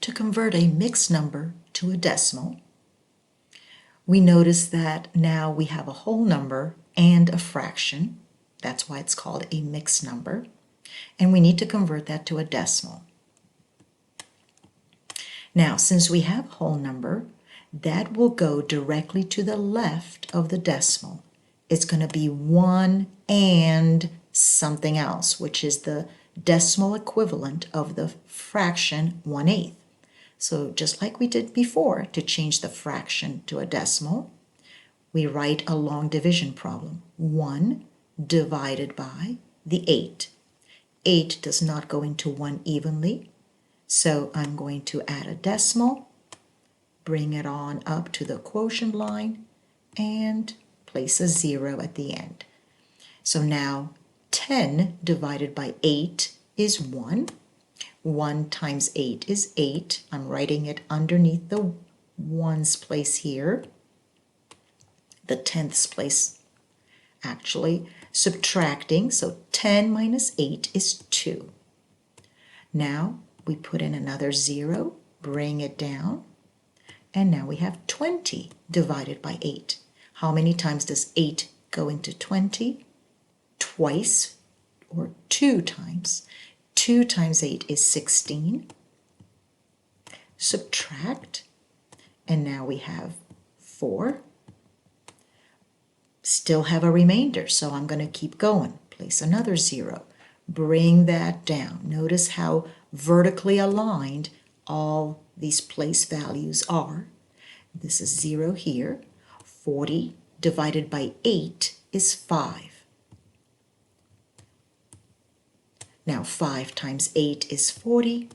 to convert a mixed number to a decimal, we notice that now we have a whole number and a fraction. That's why it's called a mixed number. And we need to convert that to a decimal. Now, since we have a whole number, that will go directly to the left of the decimal. It's going to be 1 and something else, which is the decimal equivalent of the fraction 1/8. So just like we did before, to change the fraction to a decimal, we write a long division problem. 1 divided by the 8. 8 does not go into 1 evenly, so I'm going to add a decimal, bring it on up to the quotient line, and place a 0 at the end. So now 10 divided by 8 is 1. 1 times 8 is 8. I'm writing it underneath the ones place here. The tenths place actually subtracting. So 10 minus 8 is 2. Now we put in another 0, bring it down, and now we have 20 divided by 8. How many times does 8 go into 20? Twice, or 2 times. 2 times 8 is 16. Subtract, and now we have 4. Still have a remainder, so I'm going to keep going. Place another 0. Bring that down. Notice how vertically aligned all these place values are. This is 0 here. 40 divided by 8 is 5. Now 5 times 8 is 40.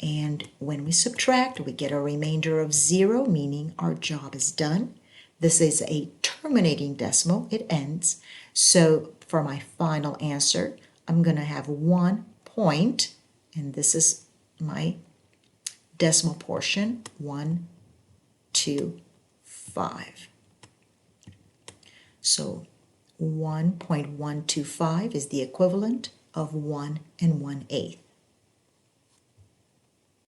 And when we subtract, we get a remainder of 0, meaning our job is done. This is a terminating decimal. It ends. So for my final answer, I'm going to have 1 point, and this is my decimal portion, 125. So 1.125 is the equivalent of 1 1/8.